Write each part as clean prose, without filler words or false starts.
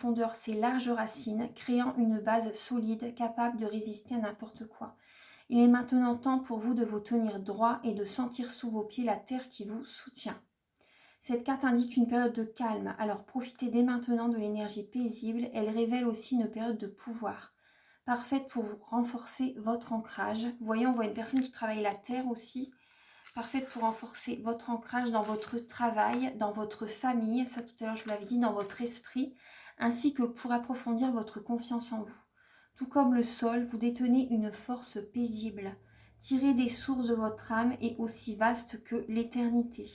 profondeur ses larges racines, créant une base solide capable de résister à n'importe quoi. Il est maintenant temps pour vous de vous tenir droit et de sentir sous vos pieds la terre qui vous soutient. Cette carte indique une période de calme, alors profitez dès maintenant de l'énergie paisible. Elle révèle aussi une période de pouvoir, parfaite pour vous renforcer votre ancrage. Vous voyez, on voit une personne qui travaille la terre aussi, parfaite pour renforcer votre ancrage dans votre travail, dans votre famille, ça tout à l'heure je vous l'avais dit, dans votre esprit, ainsi que pour approfondir votre confiance en vous. Tout comme le sol, vous détenez une force paisible, tirée des sources de votre âme et aussi vaste que l'éternité.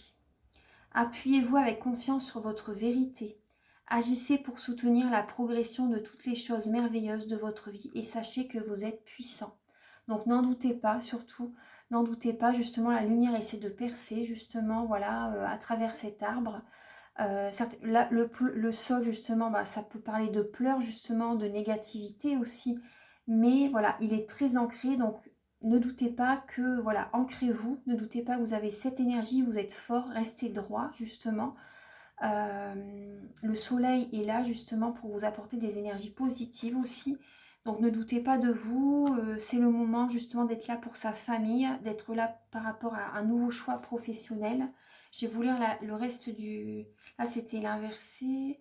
Appuyez-vous avec confiance sur votre vérité. Agissez pour soutenir la progression de toutes les choses merveilleuses de votre vie et sachez que vous êtes puissant. Donc n'en doutez pas, surtout, n'en doutez pas, justement, la lumière essaie de percer, justement, voilà, à travers cet arbre. Là, le sol, justement, ça peut parler de pleurs, justement, de négativité aussi. Mais voilà, il est très ancré, donc ne doutez pas que, voilà, ancrez-vous, ne doutez pas que vous avez cette énergie, vous êtes fort, restez droit, justement. Le soleil est là, justement, pour vous apporter des énergies positives aussi. Donc ne doutez pas de vous, c'est le moment, justement, d'être là pour sa famille, d'être là par rapport à un nouveau choix professionnel. Je vais vous lire le reste du... Là, c'était l'inversé.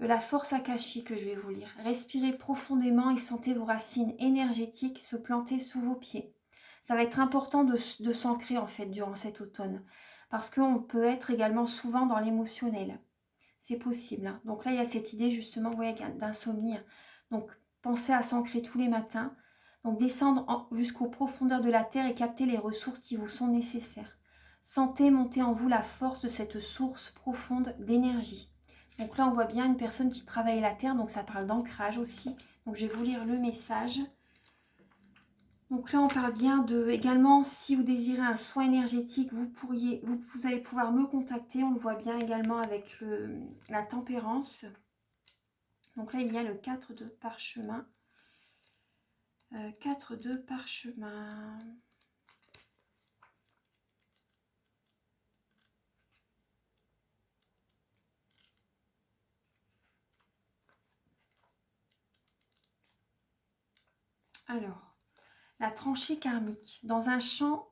La force akashique que je vais vous lire. Respirez profondément et sentez vos racines énergétiques se planter sous vos pieds. Ça va être important de s'ancrer en fait durant cet automne. Parce qu'on peut être également souvent dans l'émotionnel. C'est possible. Hein. Donc là, il y a cette idée justement, vous voyez, d'insomnie. Donc pensez à s'ancrer tous les matins. Donc descendre jusqu'aux profondeurs de la terre et capter les ressources qui vous sont nécessaires. Sentez monter en vous la force de cette source profonde d'énergie. Donc là, on voit bien une personne qui travaille la terre, donc ça parle d'ancrage aussi. Donc je vais vous lire le message. Donc là, on parle bien de, également, si vous désirez un soin énergétique, vous allez pouvoir me contacter. On le voit bien également avec la tempérance. Donc là, il y a le 4 de parchemin. 4 de parchemin. Alors, la tranchée karmique. Dans un champ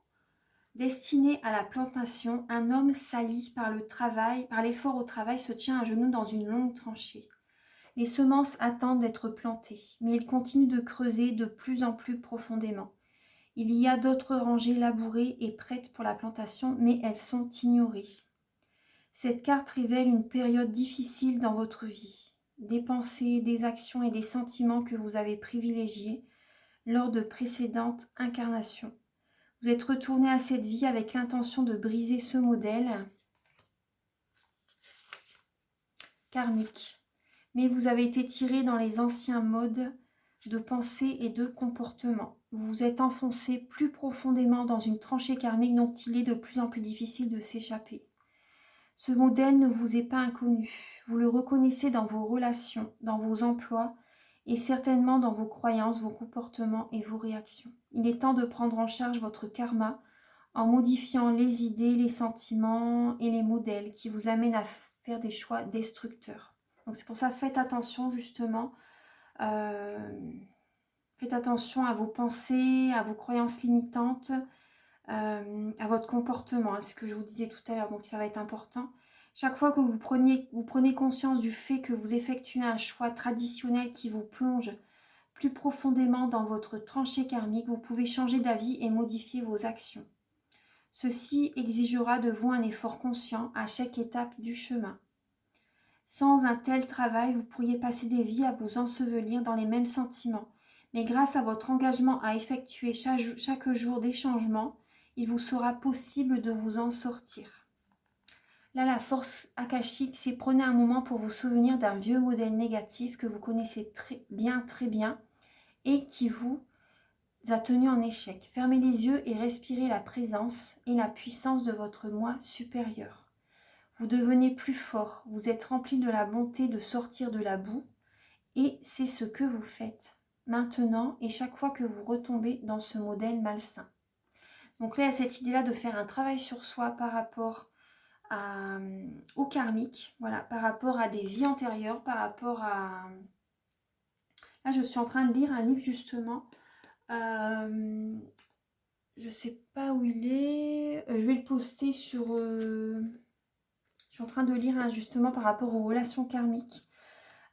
destiné à la plantation, un homme sali par le travail, par l'effort au travail, se tient à genoux dans une longue tranchée. Les semences attendent d'être plantées, mais il continue de creuser de plus en plus profondément. Il y a d'autres rangées labourées et prêtes pour la plantation, mais elles sont ignorées. Cette carte révèle une période difficile dans votre vie. Des pensées, des actions et des sentiments que vous avez privilégiés lors de précédentes incarnations. Vous êtes retourné à cette vie avec l'intention de briser ce modèle karmique. Mais vous avez été tiré dans les anciens modes de pensée et de comportement. Vous vous êtes enfoncé plus profondément dans une tranchée karmique dont il est de plus en plus difficile de s'échapper. Ce modèle ne vous est pas inconnu. Vous le reconnaissez dans vos relations, dans vos emplois et certainement dans vos croyances, vos comportements et vos réactions. Il est temps de prendre en charge votre karma en modifiant les idées, les sentiments et les modèles qui vous amènent à faire des choix destructeurs. Donc c'est pour ça, faites attention justement. Faites attention à vos pensées, à vos croyances limitantes, à votre comportement, à ce que je vous disais tout à l'heure. Donc ça va être important. Chaque fois que vous prenez conscience du fait que vous effectuez un choix traditionnel qui vous plonge plus profondément dans votre tranchée karmique, vous pouvez changer d'avis et modifier vos actions. Ceci exigera de vous un effort conscient à chaque étape du chemin. Sans un tel travail, vous pourriez passer des vies à vous ensevelir dans les mêmes sentiments. Mais grâce à votre engagement à effectuer chaque jour des changements, il vous sera possible de vous en sortir. Là, la force akashique, c'est prenez un moment pour vous souvenir d'un vieux modèle négatif que vous connaissez très bien, et qui vous a tenu en échec. Fermez les yeux et respirez la présence et la puissance de votre moi supérieur. Vous devenez plus fort, vous êtes rempli de la bonté de sortir de la boue et c'est ce que vous faites maintenant et chaque fois que vous retombez dans ce modèle malsain. Donc là, il y a cette idée-là de faire un travail sur soi par rapport au karmique, voilà, par rapport à des vies antérieures, par rapport à... Là, je suis en train de lire un livre justement. Je sais pas où il est. Je vais le poster sur... Je suis en train de lire justement par rapport aux relations karmiques.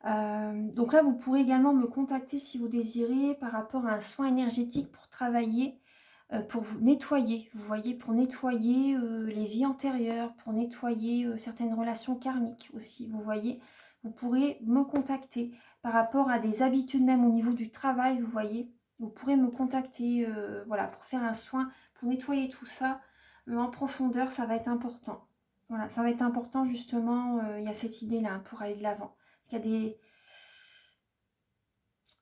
Donc là, vous pourrez également me contacter si vous désirez par rapport à un soin énergétique pour travailler, pour vous nettoyer. Vous voyez, pour nettoyer les vies antérieures, pour nettoyer certaines relations karmiques aussi. Vous voyez, vous pourrez me contacter par rapport à des habitudes même au niveau du travail. Vous voyez, vous pourrez me contacter voilà, pour faire un soin, pour nettoyer tout ça en profondeur. Ça va être important. Voilà, ça va être important justement. Il y a cette idée-là hein, pour aller de l'avant. Il y a des...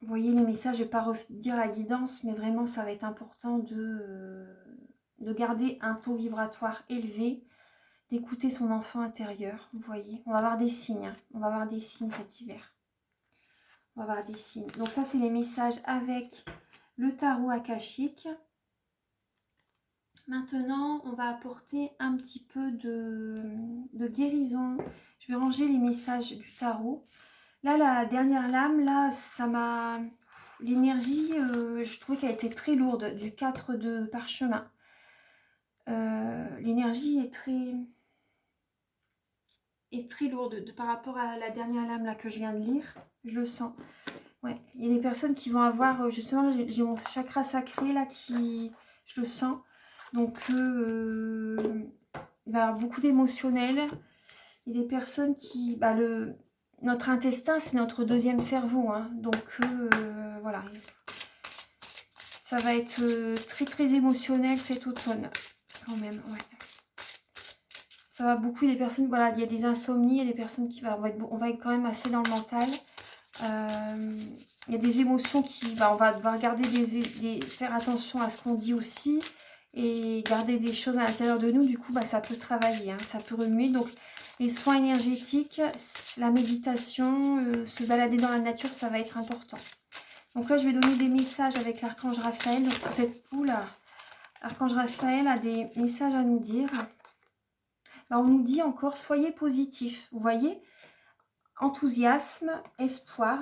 Vous voyez les messages, je ne vais pas redire la guidance, mais vraiment ça va être important de garder un taux vibratoire élevé, d'écouter son enfant intérieur. Vous voyez, on va avoir des signes, hein. On va avoir des signes cet hiver. On va avoir des signes. Donc ça, c'est les messages avec le tarot akashique. Maintenant, on va apporter un petit peu de guérison. Je vais ranger les messages du tarot. Là, la dernière lame, là, ça m'a... L'énergie, je trouvais qu'elle était très lourde, du 4 de parchemin. L'énergie est très lourde par rapport à la dernière lame là, que je viens de lire. Je le sens. Ouais. Il y a des personnes qui vont avoir... Justement, j'ai mon chakra sacré là qui... Je le sens. Donc, il va y avoir beaucoup d'émotionnel. Il y a des personnes qui... Notre intestin, c'est notre deuxième cerveau. Hein. Donc, voilà. Ça va être très, très émotionnel cet automne. Quand même, ouais. Ça va beaucoup. Des personnes... Voilà, il y a des insomnies. Il y a des personnes qui... on va être quand même assez dans le mental. Il y a des émotions qui... on va devoir garder faire attention à ce qu'on dit aussi. Et garder des choses à l'intérieur de nous. Du coup, ça peut travailler. Hein, ça peut remuer. Donc... Les soins énergétiques, la méditation, se balader dans la nature, ça va être important. Donc là, je vais donner des messages avec l'archange Raphaël. Donc vous êtes où là? L'archange Raphaël a des messages à nous dire. On nous dit encore, soyez positifs. Vous voyez? Enthousiasme, espoir.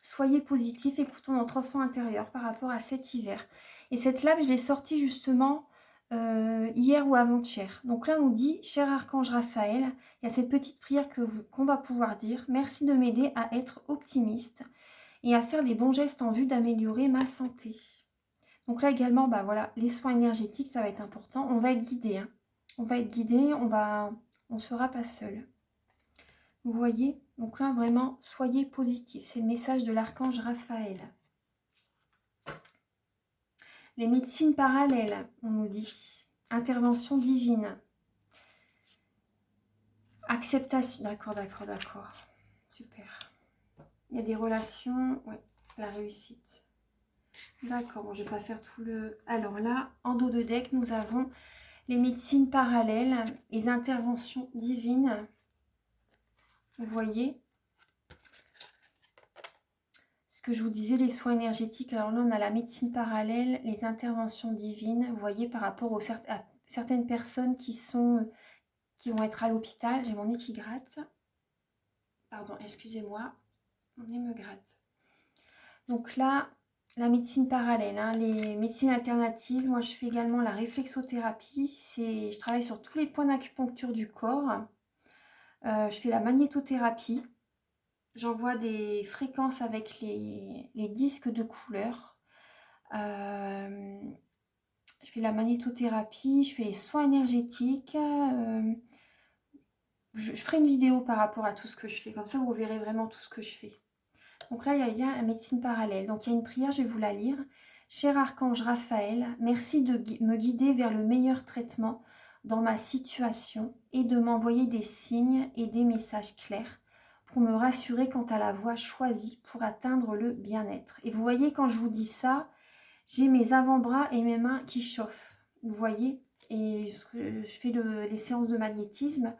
Soyez positifs, écoutons notre enfant intérieur par rapport à cet hiver. Et cette lame, je l'ai sortie justement... hier ou avant-hier. Donc là, on nous dit, cher archange Raphaël, il y a cette petite prière qu'on va pouvoir dire. Merci de m'aider à être optimiste et à faire les bons gestes en vue d'améliorer ma santé. Donc là également, voilà, les soins énergétiques, ça va être important. On va être guidé. Hein. On va être guidé, on ne sera pas seul. Vous voyez? Donc là, vraiment, soyez positifs. C'est le message de l'archange Raphaël. Les médecines parallèles, on nous dit. Intervention divine. Acceptation. D'accord. Super. Il y a des relations. Ouais, la réussite. D'accord, bon, je ne vais pas faire tout le... Alors là, en dos de deck, nous avons les médecines parallèles, les interventions divines. Vous voyez? Ce que je vous disais, les soins énergétiques. Alors là, on a la médecine parallèle, les interventions divines. Vous voyez, par rapport à certaines personnes qui vont être à l'hôpital. J'ai mon nez qui gratte. Pardon, excusez-moi. Mon nez me gratte. Donc là, la médecine parallèle, hein, les médecines alternatives. Moi, je fais également la réflexothérapie. Je travaille sur tous les points d'acupuncture du corps. Je fais la magnétothérapie. J'envoie des fréquences avec les disques de couleur. Je fais la magnétothérapie. Je fais les soins énergétiques. Je ferai une vidéo par rapport à tout ce que je fais. Comme ça, vous verrez vraiment tout ce que je fais. Donc là, il y a bien la médecine parallèle. Donc il y a une prière, je vais vous la lire. Cher archange Raphaël, merci de me guider vers le meilleur traitement dans ma situation et de m'envoyer des signes et des messages clairs pour me rassurer quant à la voie choisie pour atteindre le bien-être. Et vous voyez, quand je vous dis ça, j'ai mes avant-bras et mes mains qui chauffent. Vous voyez? Et je fais les séances de magnétisme.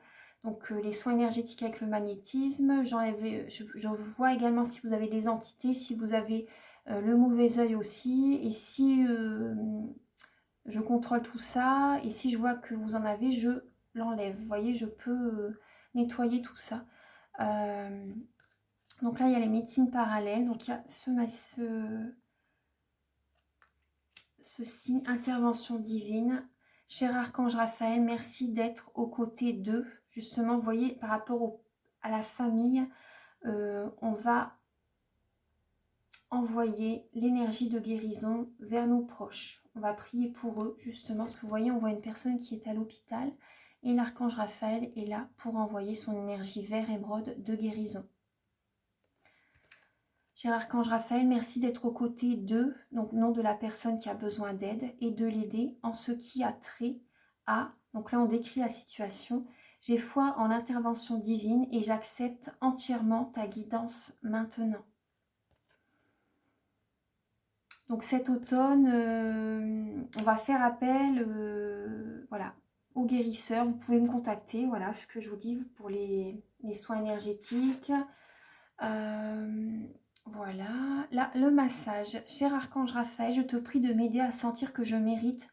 Donc les soins énergétiques avec le magnétisme, je vois également si vous avez des entités, si vous avez le mauvais œil aussi, et si je contrôle tout ça, et si je vois que vous en avez, je l'enlève. Vous voyez, je peux nettoyer tout ça. Donc là, il y a les médecines parallèles. Donc il y a ce signe, intervention divine. Cher Archange Raphaël, merci d'être aux côtés d'eux. Justement, vous voyez, par rapport à la famille, on va envoyer l'énergie de guérison vers nos proches. On va prier pour eux, justement, parce que vous voyez, on voit une personne qui est à l'hôpital et l'Archange Raphaël est là pour envoyer son énergie vert émeraude de guérison. Cher Archange Raphaël, merci d'être aux côtés d'eux, donc non de la personne qui a besoin d'aide, et de l'aider en ce qui a trait à, donc là on décrit la situation, j'ai foi en l'intervention divine et j'accepte entièrement ta guidance maintenant. Donc cet automne, on va faire appel voilà, aux guérisseurs. Vous pouvez me contacter, voilà ce que je vous dis pour les soins énergétiques. Voilà, là le massage. Cher Archange Raphaël, je te prie de m'aider à sentir que je mérite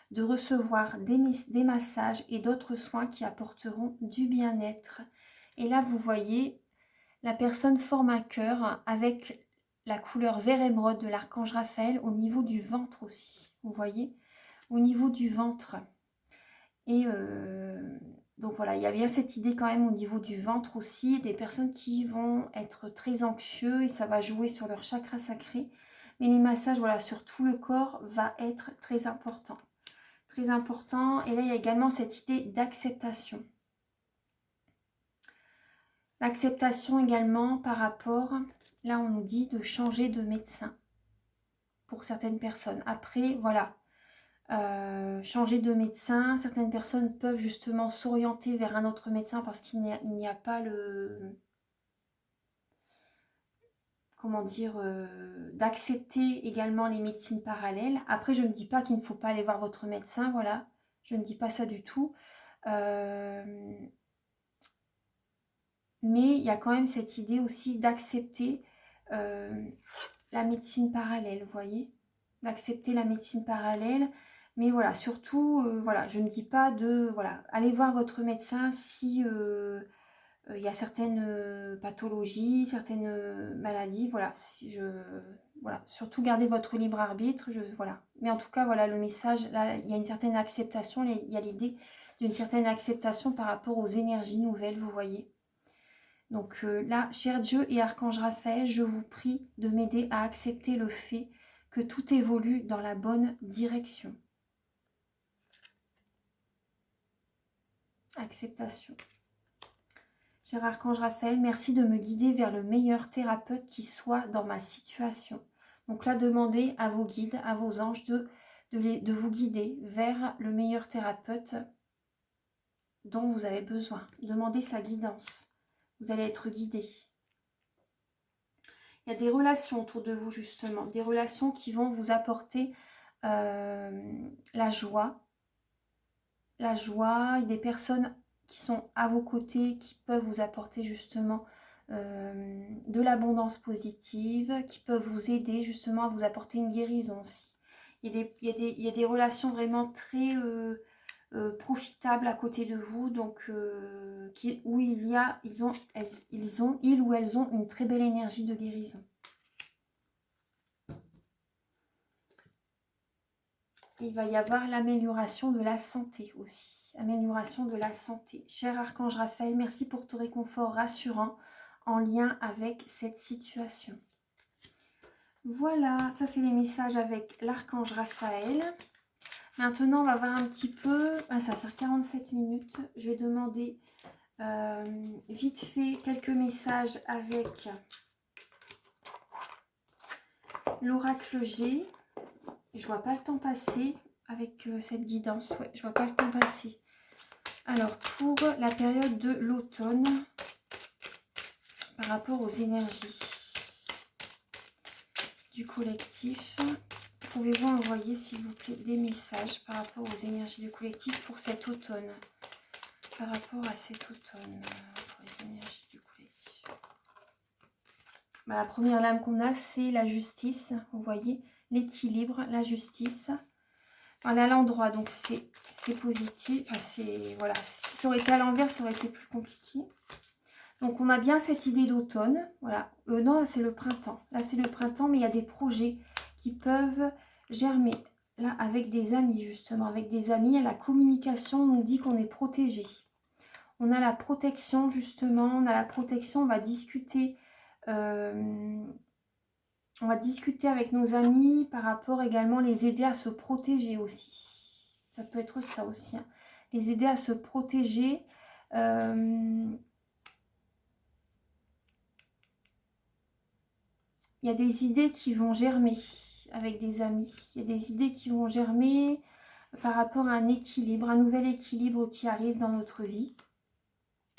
de recevoir des massages et d'autres soins qui apporteront du bien-être. Et là, vous voyez, la personne forme un cœur avec la couleur vert émeraude de l'Archange Raphaël au niveau du ventre aussi. Vous voyez, au niveau du ventre. Et donc voilà, il y a bien cette idée quand même au niveau du ventre aussi, des personnes qui vont être très anxieux et ça va jouer sur leur chakra sacré. Mais les massages, voilà, sur tout le corps va être très important. Très important. Et là, il y a également cette idée d'acceptation. L'acceptation également par rapport, là on nous dit de changer de médecin pour certaines personnes. Après, voilà. Changer de médecin. Certaines personnes peuvent justement s'orienter vers un autre médecin parce qu'il n'y a pas le... Comment dire, d'accepter également les médecines parallèles. Après, je ne dis pas qu'il ne faut pas aller voir votre médecin, voilà. Je ne dis pas ça du tout. Mais il y a quand même cette idée aussi d'accepter la médecine parallèle, vous voyez, d'accepter la médecine parallèle. Mais voilà, surtout, voilà, je ne dis pas de, voilà, allez voir votre médecin si il y a certaines pathologies, certaines maladies, voilà, voilà, surtout gardez votre libre arbitre, voilà. Mais en tout cas, voilà, le message, là, il y a une certaine acceptation, il y a l'idée d'une certaine acceptation par rapport aux énergies nouvelles, vous voyez. Donc là, cher Dieu et Archange Raphaël, je vous prie de m'aider à accepter le fait que tout évolue dans la bonne direction. Acceptation. Cher Archange Raphaël, merci de me guider vers le meilleur thérapeute qui soit dans ma situation. Donc là, demandez à vos guides, à vos anges de vous guider vers le meilleur thérapeute dont vous avez besoin. Demandez sa guidance. Vous allez être guidé. Il y a des relations autour de vous justement, des relations qui vont vous apporter la joie. La joie, il y a des personnes qui sont à vos côtés, qui peuvent vous apporter justement de l'abondance positive, qui peuvent vous aider justement à vous apporter une guérison aussi. Il y a des relations vraiment très profitables à côté de vous, donc où ils ou elles ont une très belle énergie de guérison. Il va y avoir l'amélioration de la santé aussi. Amélioration de la santé. Cher Archange Raphaël, merci pour ton réconfort rassurant en lien avec cette situation. Voilà, ça c'est les messages avec l'Archange Raphaël. Maintenant, on va voir un petit peu... Ah, ça va faire 47 minutes. Je vais demander vite fait quelques messages avec l'oracle G. Je vois pas le temps passer avec cette guidance. Ouais, je vois pas le temps passer. Alors, pour la période de l'automne, par rapport aux énergies du collectif, pouvez-vous envoyer, s'il vous plaît, des messages par rapport aux énergies du collectif pour cet automne? Par rapport à cet automne, pour les énergies du collectif. Bah, la première lame qu'on a, c'est la justice. Vous voyez, l'équilibre, la justice. Voilà l'endroit, donc c'est positif. Enfin, c'est... Voilà, si ça aurait été à l'envers, ça aurait été plus compliqué. Donc, on a bien cette idée d'automne. Voilà. Non, là, c'est le printemps. Là, c'est le printemps, mais il y a des projets qui peuvent germer. Là, avec des amis, justement. Avec des amis, la communication nous dit qu'on est protégé. On a la protection, justement. On a la protection, on va discuter. On va discuter avec nos amis par rapport également, les aider à se protéger aussi. Ça peut être ça aussi. Hein. Les aider à se protéger. Il y a des idées qui vont germer avec des amis. Il y a des idées qui vont germer par rapport à un équilibre, un nouvel équilibre qui arrive dans notre vie.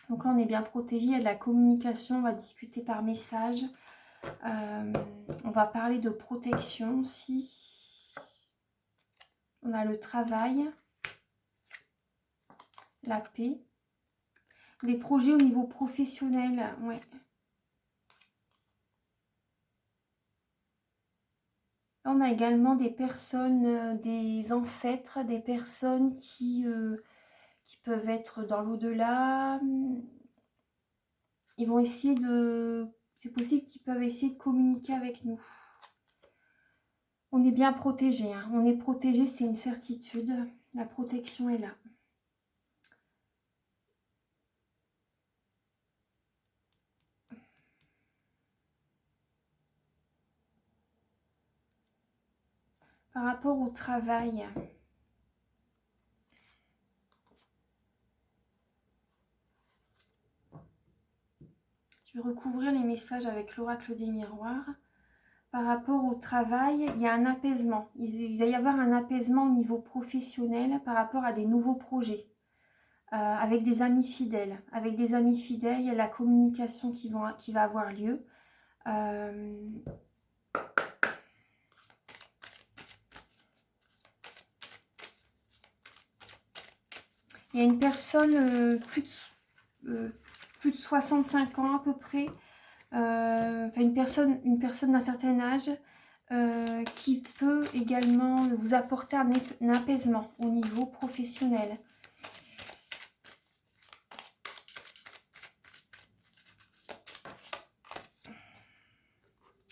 Donc là, on est bien protégé. Il y a de la communication. On va discuter par message. On va parler de protection aussi. On a le travail, la paix. Des projets au niveau professionnel, ouais. Là, on a également des personnes, des ancêtres, des personnes qui peuvent être dans l'au-delà. Ils vont essayer de... C'est possible qu'ils peuvent essayer de communiquer avec nous. On est bien protégé. Hein. On est protégé, c'est une certitude. La protection est là. Par rapport au travail... Je vais recouvrir les messages avec l'oracle des miroirs. Par rapport au travail, il y a un apaisement. Il va y avoir un apaisement au niveau professionnel par rapport à des nouveaux projets. Avec des amis fidèles. Avec des amis fidèles, il y a la communication qui va avoir lieu. Il y a une personne plus de 65 ans à peu près, enfin une personne d'un certain âge qui peut également vous apporter un apaisement au niveau professionnel.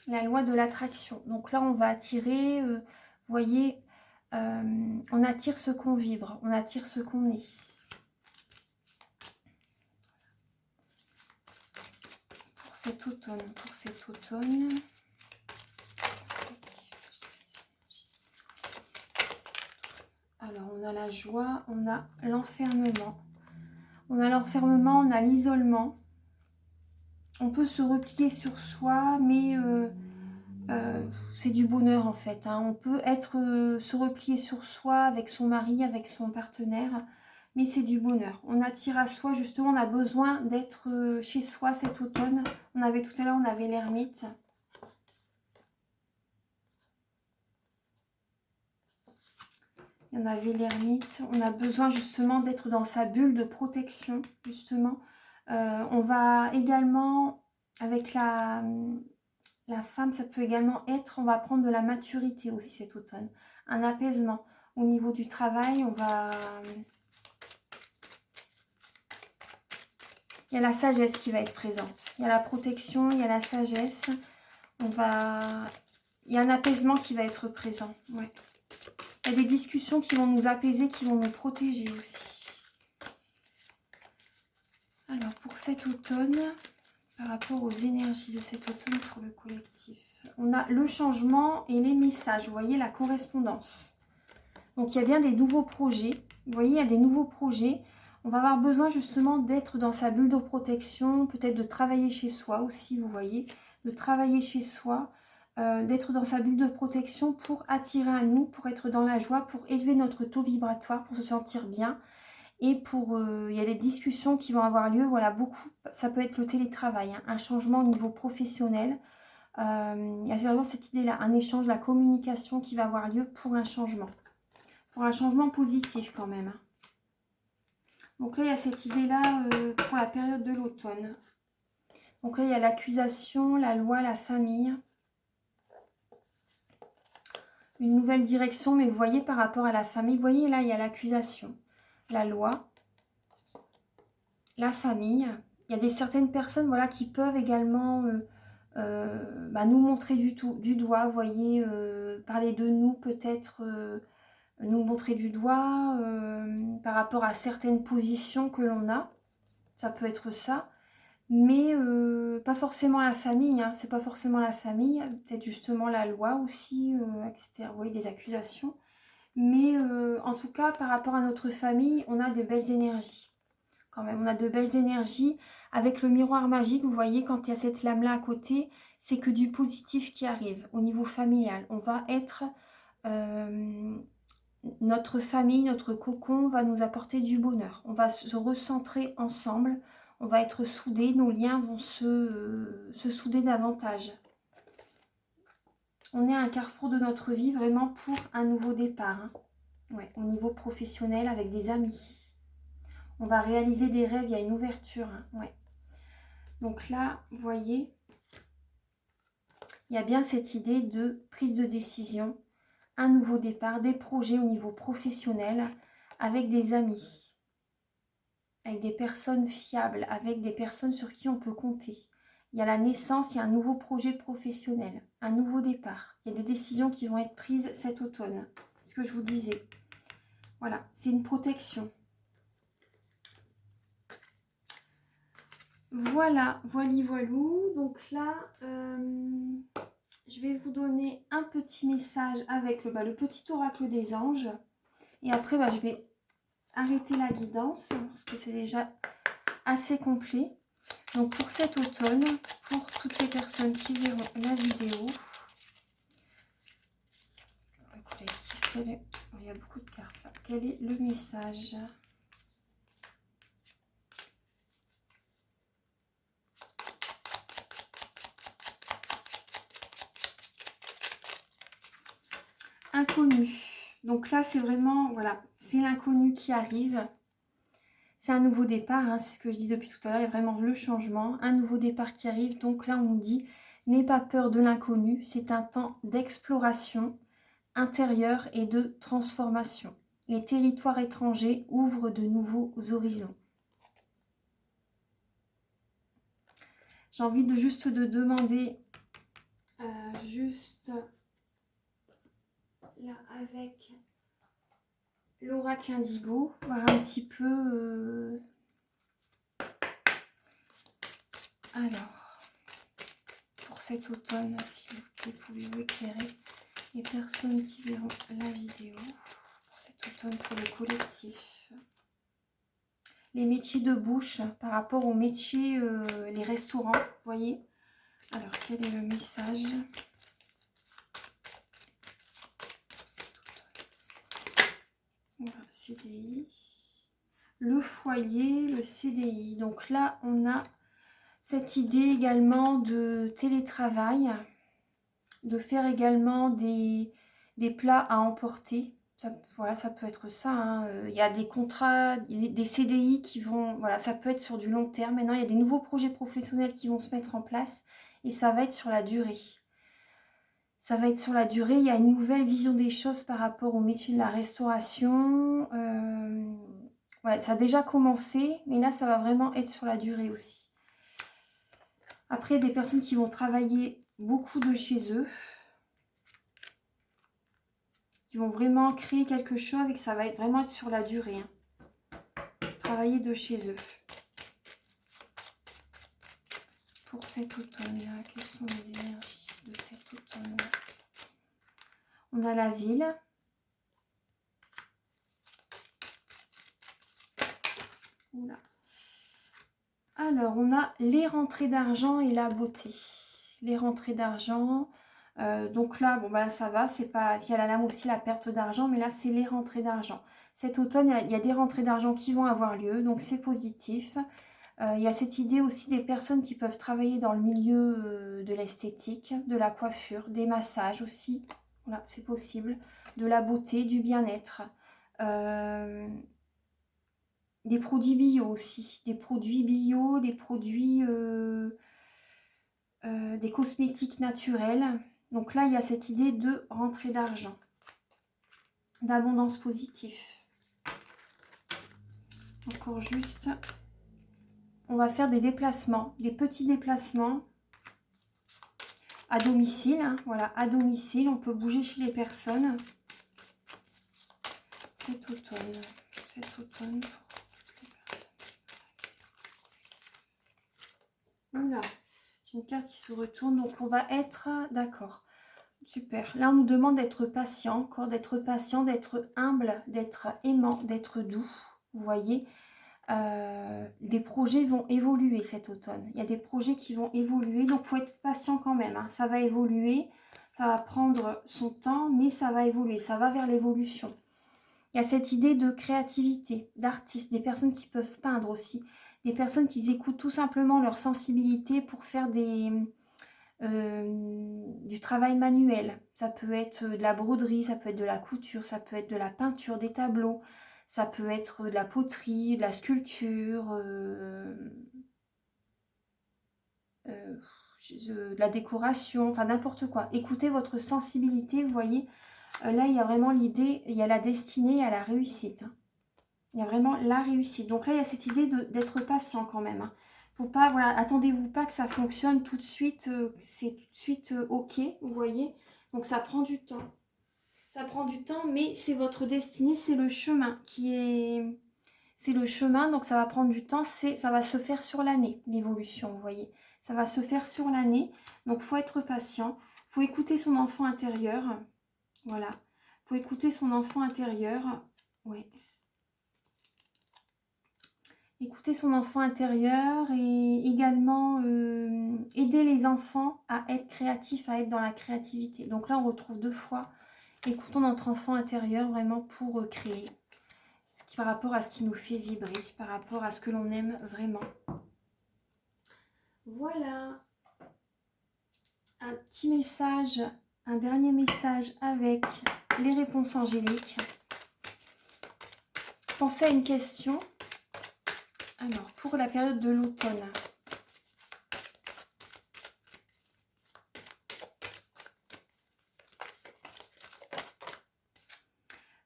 La loi de l'attraction. Donc là, on va attirer, vous voyez, on attire ce qu'on vibre, on attire ce qu'on est. Pour cet automne. Alors, on a la joie, on a l'enfermement. On a l'enfermement, on a l'isolement. On peut se replier sur soi, mais c'est du bonheur en fait. Hein. On peut se replier sur soi avec son mari, avec son partenaire, mais c'est du bonheur. On attire à soi, justement, on a besoin d'être chez soi cet automne. Tout à l'heure, on avait l'ermite. Il y en avait l'ermite. On a besoin justement d'être dans sa bulle de protection, justement. On va également, avec la femme, ça peut également être, on va prendre de la maturité aussi cet automne. Un apaisement. Au niveau du travail, on va... Il y a la sagesse qui va être présente. Il y a la protection, il y a la sagesse. Il y a un apaisement qui va être présent. Ouais. Il y a des discussions qui vont nous apaiser, qui vont nous protéger aussi. Alors, pour cet automne, par rapport aux énergies de cet automne pour le collectif, on a le changement et les messages. Vous voyez la correspondance. Donc, il y a bien des nouveaux projets. Vous voyez, il y a des nouveaux projets. On va avoir besoin justement d'être dans sa bulle de protection, peut-être de travailler chez soi aussi, vous voyez, de travailler chez soi, d'être dans sa bulle de protection pour attirer à nous, pour être dans la joie, pour élever notre taux vibratoire, pour se sentir bien. Et il y a des discussions qui vont avoir lieu, voilà, beaucoup, ça peut être le télétravail, hein, un changement au niveau professionnel. Il y a vraiment cette idée-là, un échange, la communication qui va avoir lieu pour un changement positif quand même. Hein. Donc là, il y a cette idée-là pour la période de l'automne. Donc là, il y a l'accusation, la loi, la famille. une nouvelle direction, mais vous voyez par rapport à la famille, vous voyez là, il y a l'accusation, la loi, la famille. Il y a certaines personnes voilà, qui peuvent également nous montrer du doigt, vous voyez, parler de nous peut-être, nous montrer du doigt par rapport à certaines positions que l'on a. Ça peut être ça. Mais pas forcément la famille, hein. C'est pas forcément la famille, peut-être justement la loi aussi, etc. Vous voyez, des accusations. Mais en tout cas, par rapport à notre famille, on a de belles énergies. Quand même, on a de belles énergies. Avec le miroir magique, vous voyez, quand il y a cette lame-là à côté, c'est que du positif qui arrive au niveau familial. On va être... notre famille, notre cocon va nous apporter du bonheur. On va se recentrer ensemble. On va être soudés. Nos liens vont se souder davantage. On est à un carrefour de notre vie vraiment pour un nouveau départ. Hein. Ouais, au niveau professionnel avec des amis. On va réaliser des rêves. Il y a une ouverture. Hein. Ouais. Donc là, vous voyez, il y a bien cette idée de prise de décision, un nouveau départ, des projets au niveau professionnel avec des amis, avec des personnes fiables, avec des personnes sur qui on peut compter. Il y a la naissance, il y a un nouveau projet professionnel, un nouveau départ. Il y a des décisions qui vont être prises cet automne. C'est ce que je vous disais. Voilà, c'est une protection. Voilà, voilou. Donc là, je vais vous donner un petit message avec le petit oracle des anges. Et après, je vais arrêter la guidance parce que c'est déjà assez complet. Donc pour cet automne, pour toutes les personnes qui verront la vidéo, il y a beaucoup de cartes là. Quel est le message ? Inconnu. Donc là, c'est vraiment, voilà, c'est l'inconnu qui arrive. C'est un nouveau départ, hein, c'est ce que je dis depuis tout à l'heure, il y a vraiment le changement, un nouveau départ qui arrive. Donc là, on nous dit, n'aie pas peur de l'inconnu, c'est un temps d'exploration intérieure et de transformation. Les territoires étrangers ouvrent de nouveaux horizons. J'ai envie de juste de demander, juste là avec l'oracle indigo, voir un petit peu... Alors, pour cet automne, s'il vous plaît, pouvez-vous éclairer les personnes qui verront la vidéo pour cet automne pour le collectif. Les métiers de bouche par rapport aux métiers, les restaurants, vous voyez. Alors, quel est le message ? Voilà, CDI. Le foyer, le CDI. Donc là, on a cette idée également de télétravail, de faire également des plats à emporter. Ça, voilà, ça peut être ça. Hein. Il y a des contrats, des CDI qui vont... Voilà, ça peut être sur du long terme. Maintenant, il y a des nouveaux projets professionnels qui vont se mettre en place et ça va être sur la durée. Ça va être sur la durée. Il y a une nouvelle vision des choses par rapport au métier de la restauration. Voilà, ça a déjà commencé, mais là, ça va vraiment être sur la durée aussi. Après, des personnes qui vont travailler beaucoup de chez eux, qui vont vraiment créer quelque chose et que ça va vraiment être sur la durée. Hein. Travailler de chez eux. Pour cet automne-là, quelles sont les énergies de cet automne-là? On a la ville. Oula. Alors, on a les rentrées d'argent et la beauté. Les rentrées d'argent. Donc là, bon, bah, ça va. C'est pas... Il y a la lame aussi, la perte d'argent. Mais là, c'est les rentrées d'argent. Cet automne, il y a des rentrées d'argent qui vont avoir lieu. Donc, c'est positif. Il y a cette idée aussi des personnes qui peuvent travailler dans le milieu de l'esthétique, de la coiffure, des massages aussi. Voilà, c'est possible. De la beauté, du bien-être. Des produits bio aussi, des produits bio, des produits, des cosmétiques naturels. Donc là, il y a cette idée de rentrée d'argent. d'abondance positive. Encore juste, on va faire des déplacements, des petits déplacements à domicile. Hein, voilà, à domicile, on peut bouger chez les personnes. Cet automne pour toutes les personnes. Oula, j'ai une carte qui se retourne, donc on va être d'accord. Super. Là, on nous demande d'être patient, encore d'être patient, d'être humble, d'être aimant, d'être doux. Vous voyez, des projets vont évoluer cet automne. Il y a des projets qui vont évoluer, donc il faut être patient quand même. Hein. Ça va évoluer, ça va prendre son temps, mais ça va évoluer, ça va vers l'évolution. Il y a cette idée de créativité, d'artistes, des personnes qui peuvent peindre aussi, des personnes qui écoutent tout simplement leur sensibilité pour faire du travail manuel. Ça peut être de la broderie, ça peut être de la couture, ça peut être de la peinture, des tableaux, ça peut être de la poterie, de la sculpture, de la décoration, enfin n'importe quoi. Écoutez votre sensibilité, vous voyez. Là, il y a vraiment l'idée, il y a la destinée, il y a la réussite. Hein. Il y a vraiment la réussite. Donc là, il y a cette idée d'être patient quand même. Hein. Faut pas, voilà, attendez-vous pas que ça fonctionne tout de suite, c'est tout de suite ok, vous voyez. Donc ça prend du temps. Ça prend du temps, mais c'est votre destinée, c'est le chemin qui est... C'est le chemin, donc ça va prendre du temps, ça va se faire sur l'année, l'évolution, vous voyez. Ça va se faire sur l'année, donc faut être patient. Faut écouter son enfant intérieur, voilà. Faut écouter son enfant intérieur, oui. Écouter son enfant intérieur et également aider les enfants à être créatifs, à être dans la créativité. Donc là, on retrouve deux fois. Écoutons notre enfant intérieur vraiment pour créer. Par rapport à ce qui nous fait vibrer, par rapport à ce que l'on aime vraiment. Voilà. Un petit message, un dernier message avec les réponses angéliques. Pensez à une question. Alors, pour la période de l'automne.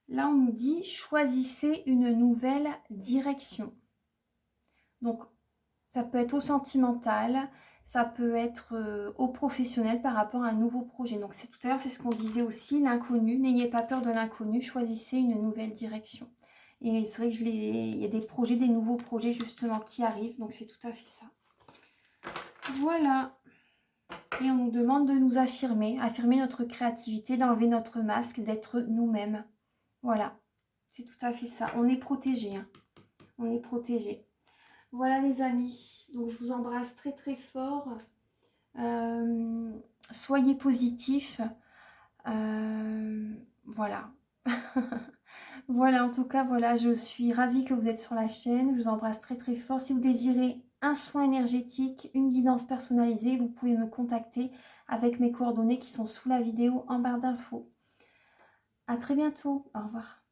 Là, on nous dit « Choisissez une nouvelle direction ». Donc, ça peut être au sentimental, ça peut être au professionnel par rapport à un nouveau projet. Donc, tout à l'heure, c'est ce qu'on disait aussi, l'inconnu. N'ayez pas peur de l'inconnu, choisissez une nouvelle direction. Et c'est vrai que il y a des projets, des nouveaux projets justement qui arrivent. Donc, c'est tout à fait ça. Voilà. Et on nous demande de nous affirmer, affirmer notre créativité, d'enlever notre masque, d'être nous-mêmes. Voilà. C'est tout à fait ça. On est protégé. Hein. On est protégé. Voilà les amis. Donc, je vous embrasse très très fort. Soyez positifs. Voilà. Voilà, en tout cas, voilà, je suis ravie que vous êtes sur la chaîne. Je vous embrasse très très fort. Si vous désirez un soin énergétique, une guidance personnalisée, vous pouvez me contacter avec mes coordonnées qui sont sous la vidéo en barre d'infos. À très bientôt. Au revoir.